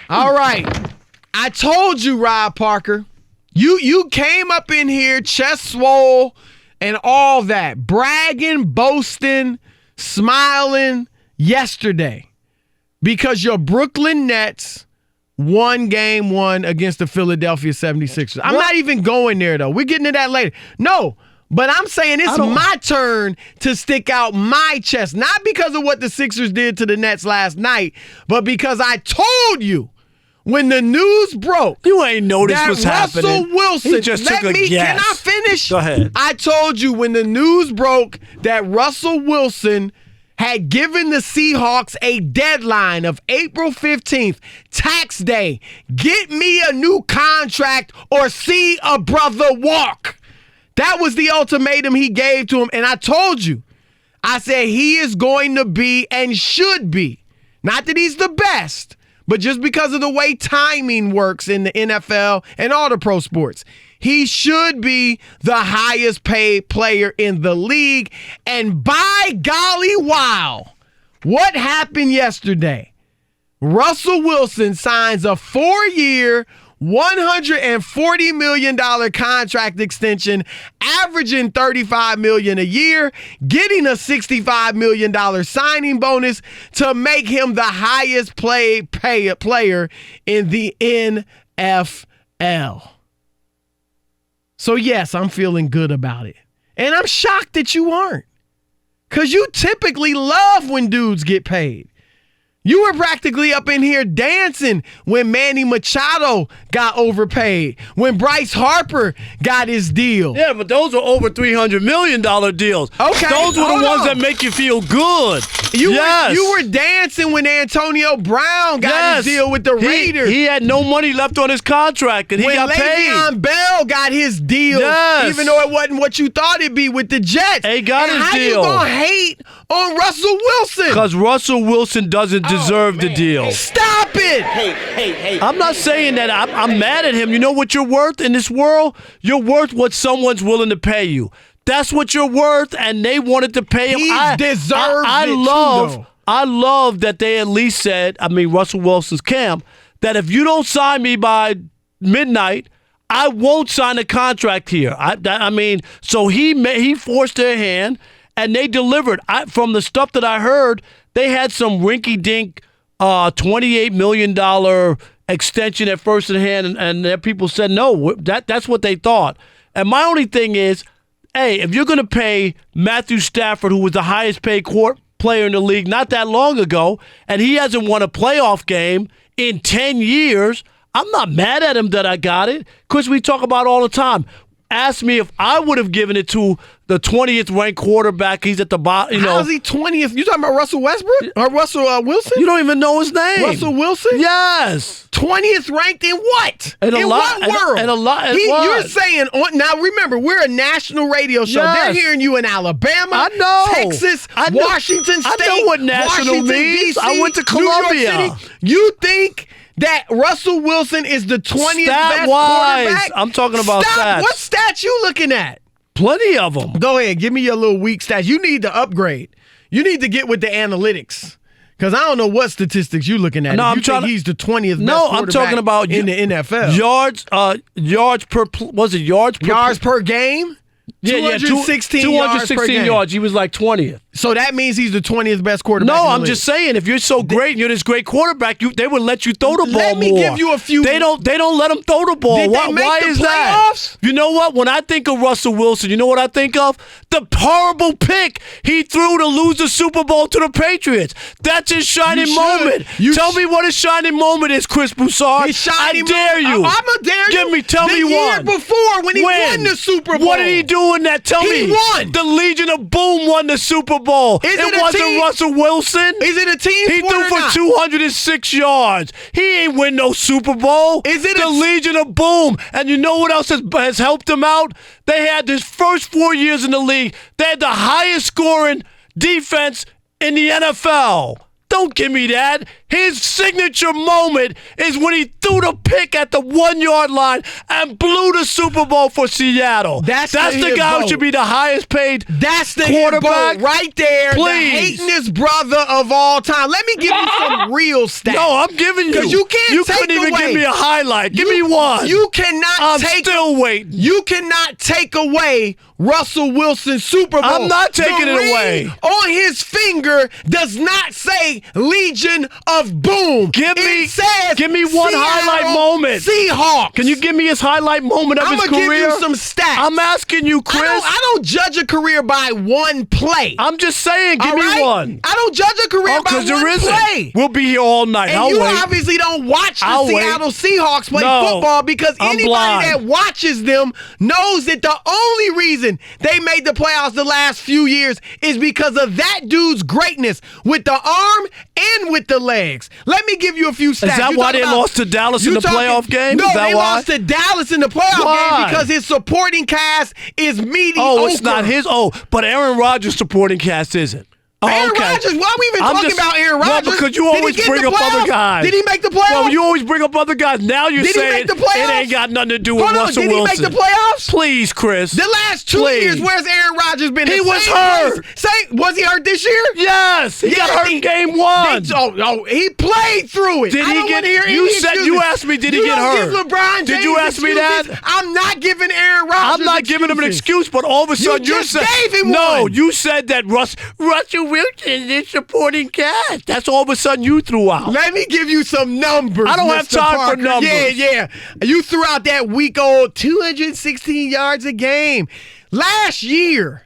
All right. I told you, Rob Parker. You came up in here, chest swole and all that, bragging, boasting, smiling yesterday because your Brooklyn Nets won game 1 against the Philadelphia 76ers. I'm not even going there, though. We're getting to that later. No, but I'm saying it's my turn to stick out my chest, not because of what the Sixers did to the Nets last night, but because I told you when the news broke, you ain't noticed what's Russell happening. Wilson, He just took a guess. Can I finish? Go ahead. I told you when the news broke that Russell Wilson had given the Seahawks a deadline of April 15th, tax day. Get me a new contract or see a brother walk. That was the ultimatum he gave to him. And I told you, I said he is going to be and should be. Not that he's the best, but just because of the way timing works in the NFL and all the pro sports. He should be the highest paid player in the league. And by golly, wow, what happened yesterday? Russell Wilson signs a 4-year, $140 million contract extension, averaging $35 million a year, getting a $65 million signing bonus to make him the highest paid player in the NFL. So, yes, I'm feeling good about it. And I'm shocked that you aren't. Because you typically love when dudes get paid. You were practically up in here dancing when Manny Machado got overpaid, when Bryce Harper got his deal. Yeah, but those are over $300 million deals. Okay. Those were the ones that make you feel good. You were dancing when Antonio Brown got his deal with the Raiders. He had no money left on his contract, and he got paid. When Le'Veon Bell got his deal, even though it wasn't what you thought it'd be with the Jets. He got his deal. How you gonna hate on Russell Wilson? Because Russell Wilson doesn't deserve the deal. Stop it! Hey. I'm not saying that I'm mad at him. You know what you're worth in this world? You're worth what someone's willing to pay you. That's what you're worth, and they wanted to pay him. He deserves it. I love that they at least said, Russell Wilson's camp, that if you don't sign me by midnight, I won't sign a contract here. So he forced their hand, and they delivered. From the stuff that I heard, they had some rinky-dink $28 million extension at first in hand, and their people said no. That's what they thought. And my only thing is, hey, if you're going to pay Matthew Stafford, who was the highest paid player in the league not that long ago, and he hasn't won a playoff game in 10 years, I'm not mad at him that I got it, because we talk about all the time. Ask me if I would have given it to the 20th ranked quarterback. He's at the bottom. How's he 20th? You talking about Russell Westbrook or Russell Wilson? You don't even know his name. Russell Wilson? Yes. 20th ranked in what? In what world? You're what? saying, now remember, we're a national radio show. Yes. They're hearing you in Alabama, I know. Texas, Washington State. I know what national Washington, means. DC, I went to New Columbia. York City. You think that Russell Wilson is the 20th best quarterback? I'm talking about stats. What stats you looking at? Plenty of them. Go ahead. Give me your little weak stats. You need to upgrade. You need to get with the analytics. Because I don't know what statistics you're looking at. No, I'm trying. He's the 20th best quarterback I'm talking about in the NFL. Yards per game? 216 yards per game. yards. He was like 20th. So that means he's the 20th best quarterback in No, the I'm league. just saying, if you're so great and you're this great quarterback, they would let you throw the ball more. Let me give you a few. They don't let him throw the ball. Did they make Why the is playoffs? that? You know what? When I think of Russell Wilson, you know what I think of? The horrible pick he threw to lose the Super Bowl to the Patriots. That's his shining moment. Tell me what his shining moment is, Chris Broussard. I dare you. I'm going to dare you. Tell me one. The year before when he won the Super Bowl. What did he do in that? Tell me. He won. The Legion of Boom won the Super Bowl. It wasn't Russell Wilson. Is it a team He threw for 206 yards. He ain't win no Super Bowl. Is it the Legion of Boom? And you know what else has helped him out? They had his first 4 years in the league. They had the highest scoring defense in the NFL. The Don't give me that. His signature moment is when he threw the pick at the 1-yard line and blew the Super Bowl for Seattle. That's the guy who should be the highest paid That's the quarterback right there. Please. The hatingest brother of all time. Let me give you some real stats. No, I'm giving you. Because you can't You take couldn't even away. give me a highlight. Give me one. You cannot I'm take. still waiting. You cannot take away Russell Wilson's Super Bowl. I'm not taking the it ring away. On his finger does not say Legion of Boom. Give me one Seattle highlight moment. Seahawks. Can you give me his highlight moment of his I'm career? gonna give you some stats. I'm asking you, Chris. I don't judge a career by one play. I'm just saying, give All me right? one. I don't judge a career by Because there one isn't. play. We'll be here all night. And I'll you wait. obviously don't watch the I'll wait. Seattle Seahawks play No, football because I'm anybody blind. that watches them knows that the only reason they made the playoffs the last few years is because of that dude's greatness with the arm and with the legs. Let me give you a few stats. Is that why they lost to Dallas in the playoff game? No, Is that they why? lost to Dallas in the playoff Why? game because his supporting cast is mediocre. Oh, it's not his. Oh, but Aaron Rodgers' supporting cast isn't. Oh, Aaron okay. Rodgers, why are we even talking about Aaron Well, Rodgers? because you Did he always get bring in the up other playoffs? guys. Did he make the playoffs? Well, you always bring up other guys. Now you're Did he saying make the playoffs? it ain't got nothing to do with Hold on, Russell did he Wilson. make the playoffs? Please, Chris. The last 2 Please. years, where's Aaron Rodgers been? He The was same hurt. place. Was he hurt this year? Yes, he got hurt in game one. He played through it. Did I he don't get? wanna hear You any said excuses. you asked me. Did he You get don't hurt? Give LeBron James Did you ask me excuses. that? I'm not giving Aaron Rodgers. I'm not giving him an excuse, but all of a sudden just said gave him no. one. You said that Russell Wilson is supporting cast. That's all of a sudden you threw out. Let me give you some numbers. I don't have Mr. time Parker. for numbers. Yeah. You threw out that week-old 216 yards a game. Last year,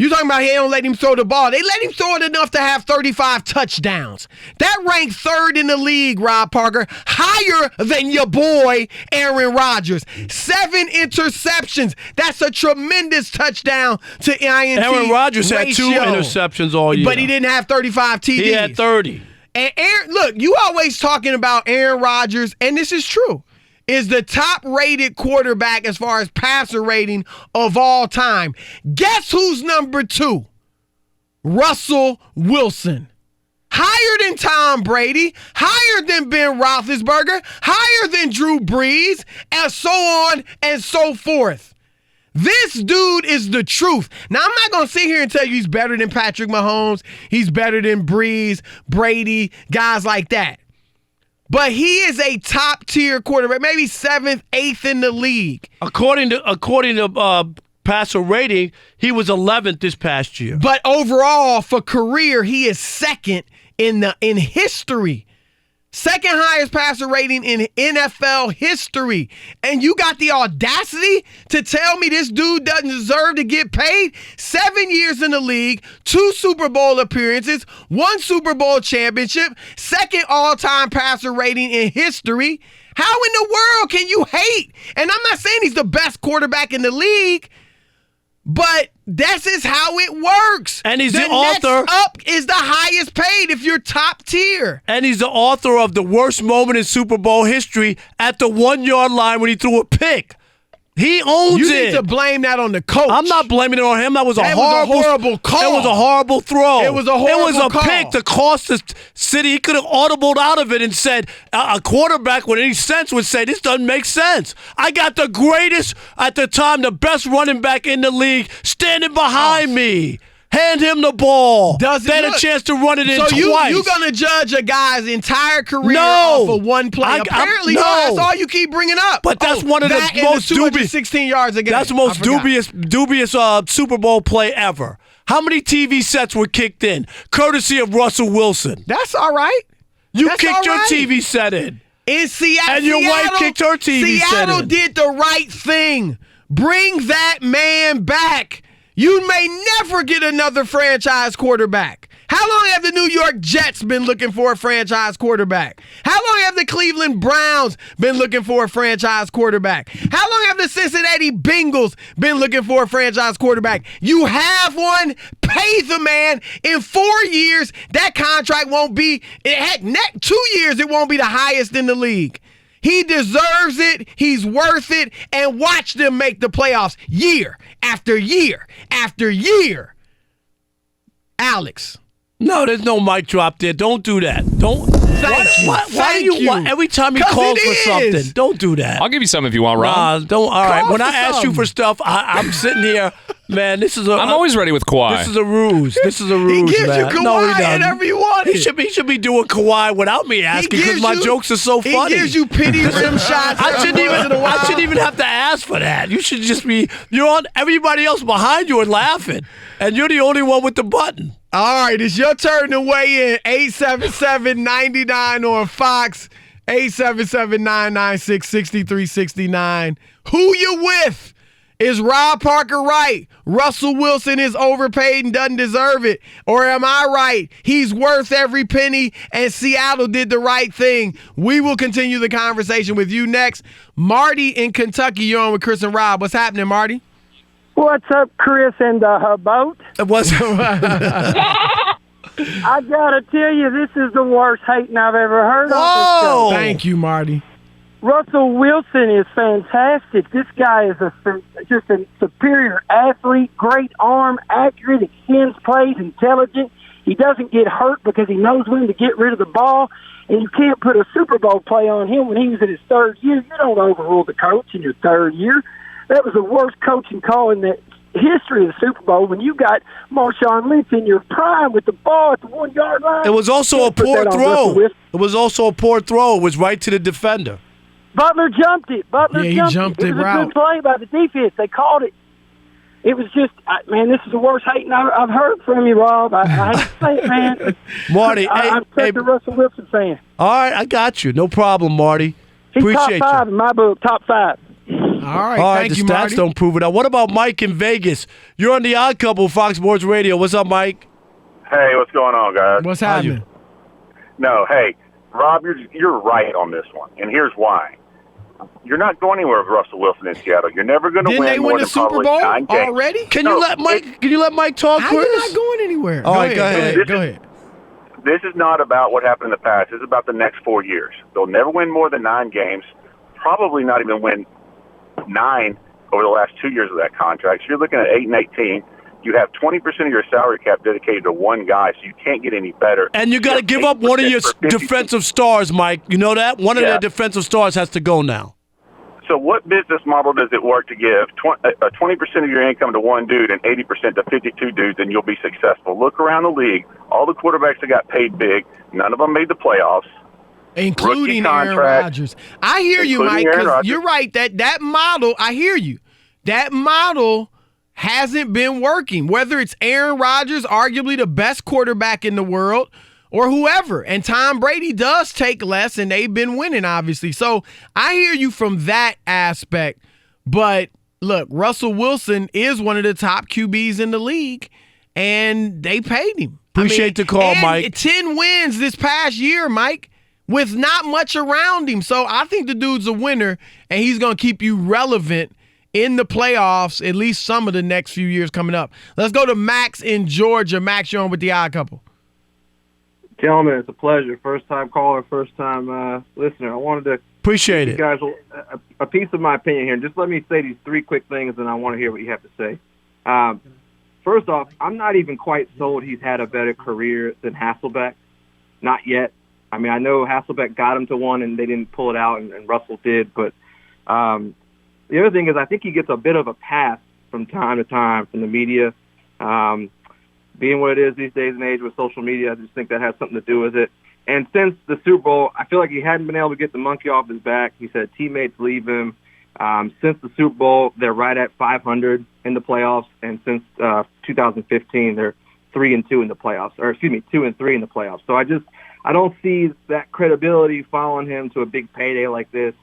you talking about he don't let him throw the ball. They let him throw it enough to have 35 touchdowns. That ranked third in the league, Rob Parker. Higher than your boy, Aaron Rodgers. 7 interceptions. That's a tremendous touchdown to INT Aaron Rodgers had 2 ratio. interceptions all year. But he didn't have 35 TDs. He had 30. And Aaron, look, you always talking about Aaron Rodgers, and this is true, is the top-rated quarterback as far as passer rating of all time. Guess who's number 2? Russell Wilson. Higher than Tom Brady, higher than Ben Roethlisberger, higher than Drew Brees, and so on and so forth. This dude is the truth. Now, I'm not going to sit here and tell you he's better than Patrick Mahomes. He's better than Brees, Brady, guys like that. But he is a top-tier quarterback, maybe 7th, 8th in the league. According to passer rating, he was 11th this past year. But overall, for career, he is second in history. Second highest passer rating in NFL history. And you got the audacity to tell me this dude doesn't deserve to get paid? 7 years in the league, 2 Super Bowl appearances, 1 Super Bowl championship, second all-time passer rating in history. How in the world can you hate? And I'm not saying he's the best quarterback in the league, but this is how it works. And he's the next author. up is the highest paid if you're top tier. And he's the author of the worst moment in Super Bowl history at the 1-yard line when he threw a pick. He owns You it. need to blame that on the coach. I'm not blaming it on him. That was a horrible call. It was a horrible throw. It was a horrible call. pick to cost the city. He could have audibled out of it and said, a quarterback with any sense would say, this doesn't make sense. I got the greatest, at the time, the best running back in the league standing behind me. Hand him the ball. They had a chance to run it in twice. So you're going to judge a guy's entire career off of one play. Apparently, no. That's all you keep bringing up. But that's one of the most dubious. 16 yards a game. That's the most dubious Super Bowl play ever. How many TV sets were kicked in? Courtesy of Russell Wilson. That's all right. You kicked your TV set in. In Seattle. And your wife kicked her TV set in. Seattle did the right thing. Bring that man back. You may never get another franchise quarterback. How long have the New York Jets been looking for a franchise quarterback? How long have the Cleveland Browns been looking for a franchise quarterback? How long have the Cincinnati Bengals been looking for a franchise quarterback? You have one. Pay the man. In 4 years, that contract won't be, 2 years, it won't be the highest in the league. He deserves it. He's worth it. And watch them make the playoffs year after year after year. Alex, No, there's no mic drop there. Don't do that. Don't. Why do you? Every time he calls for something, don't do that. I'll give you some if you want, Rob. Don't. All right. When I ask you for stuff, I'm sitting here, man. I'm always ready with Kawhi. This is a ruse. This is a ruse, He gives man. you Kawhi No, he doesn't. whenever you want it. He should be doing Kawhi without me asking because my jokes are so funny. He gives you pity rim shots. I shouldn't even have to ask for that. You should just be. You're on. Everybody else behind you are laughing, and you're the only one with the button. All right, it's your turn to weigh in. 877-99 on Fox. 877-996-6369. Who you with? Is Rob Parker right? Russell Wilson is overpaid and doesn't deserve it. Or am I right? He's worth every penny and Seattle did the right thing. We will continue the conversation with you next. Marty in Kentucky, you're on with Chris and Rob. What's happening, Marty? What's up, Chris and the boat? What's I gotta tell you, this is the worst hating I've ever heard on this show. Thank you, Marty. Russell Wilson is fantastic. This guy is just a superior athlete, great arm, accurate, extends plays, intelligent. He doesn't get hurt because he knows when to get rid of the ball. And you can't put a Super Bowl play on him when he was in his third year. You don't overrule the coach in your third year. That was the worst coaching call in the history of the Super Bowl when you got Marshawn Lynch in your prime with the ball at the 1 yard line. It was also a poor throw. It was right to the defender. Butler jumped it. He jumped it. It was a good play by the defense. They called it. It was just, man, this is the worst hating I've heard from you, Rob. I hate to say it, man. Marty, I'm such a Russell Wilson fan. All right, I got you. No problem, Marty. He's Appreciate top 5 in my book, top 5. All right, thank you, Marty. The stats don't prove it. Now, what about Mike in Vegas? You're on the Odd Couple, Fox Sports Radio. What's up, Mike? Hey, what's going on, guys? What's happening? No, hey, Rob, you're right on this one, and here's why. You're not going anywhere with Russell Wilson in Seattle. You're never going to win they more win than the Super probably Bowl 9 games. already? Can you let Mike talk, How Chris? you not going anywhere? All right, go ahead. Go ahead. This is not about what happened in the past. This is about the next 4 years. They'll never win more than 9 games, probably not even win 9 over the last 2 years of that contract. So you're looking at 8 and 18. You have 20% of your salary cap dedicated to one guy, so you can't get any better. And you got to give up one of your defensive stars, Mike. You know that? One of their defensive stars has to go now. So what business model does it work to give 20% of your income to one dude and 80% to 52 dudes, and you'll be successful? Look around the league. All the quarterbacks that got paid big, none of them made the playoffs. Including Aaron Rodgers. I hear you, Mike, because you're right. That model, I hear you. That model hasn't been working, whether it's Aaron Rodgers, arguably the best quarterback in the world, or whoever. And Tom Brady does take less, and they've been winning, obviously. So I hear you from that aspect. But, look, Russell Wilson is one of the top QBs in the league, and they paid him. Appreciate the call, Mike. 10 wins this past year, Mike, with not much around him. So I think the dude's a winner, and he's going to keep you relevant in the playoffs, at least some of the next few years coming up. Let's go to Max in Georgia. Max, you're on with the Odd Couple. Gentlemen, it's a pleasure. First-time caller, first-time listener. I wanted to appreciate it, guys, a piece of my opinion here. Just let me say these 3 quick things, and I want to hear what you have to say. First off, I'm not even quite sold he's had a better career than Hasselbeck. Not yet. I mean, I know Hasselbeck got him to one, and they didn't pull it out, and Russell did. But the other thing is I think he gets a bit of a pass from time to time from the media. Being what it is these days and age with social media, I just think that has something to do with it. And since the Super Bowl, I feel like he hadn't been able to get the monkey off his back. He said teammates leave him. Since the Super Bowl, they're right at 500 in the playoffs, and since 2015, they're 3-2 in the playoffs, or 2-3 in the playoffs. So I don't see that credibility following him to a big payday like this.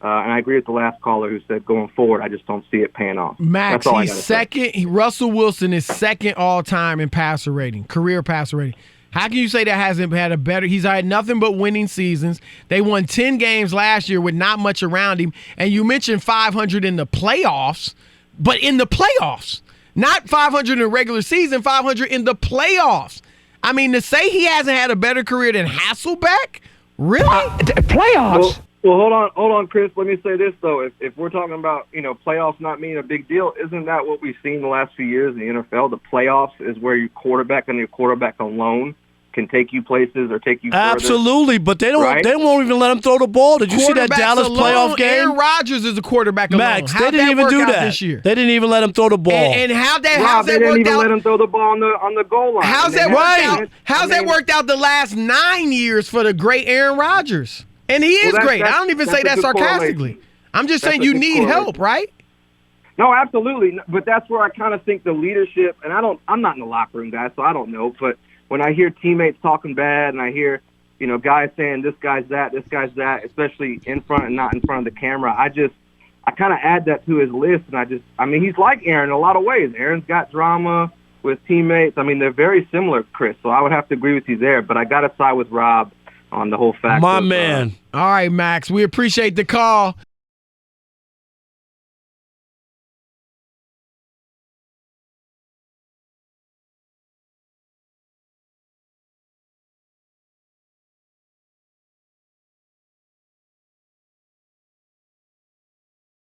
And I agree with the last caller who said going forward, I just don't see it paying off. Max, he's second. Russell Wilson is second all-time in passer rating, career passer rating. How can you say that hasn't had a better – he's had nothing but winning seasons. They won 10 games last year with not much around him. And you mentioned 500 in the playoffs, but in the playoffs. Not 500 in the regular season, 500 in the playoffs. I mean, to say he hasn't had a better career than Hasselbeck? Really? Playoffs? Well, hold on, Chris. Let me say this though: if we're talking about playoffs not being a big deal, isn't that what we've seen the last few years in the NFL? The playoffs is where your quarterback and your quarterback alone can take you places or take you further. Absolutely, but they don't. Right? They won't even let him throw the ball. Did you see that Dallas playoff game? Aaron Rodgers is a quarterback Max, alone. they didn't even do that this year? They didn't even let him throw the ball. And how's They that didn't worked even out? let him throw the ball on the goal line. How's that worked out? How's that worked out the last 9 years for the great Aaron Rodgers? And he is great. I don't even say that sarcastically. I'm just saying you need help, right? No, absolutely. But that's where I kind of think the leadership, and I'm not in the locker room, guys, so I don't know. But when I hear teammates talking bad and I hear, guys saying this guy's that, especially in front and not in front of the camera, I kind of add that to his list. And he's like Aaron in a lot of ways. Aaron's got drama with teammates. They're very similar, Chris. So I would have to agree with you there. But I got to side with Rob on the whole fact. My man. All right, Max. We appreciate the call.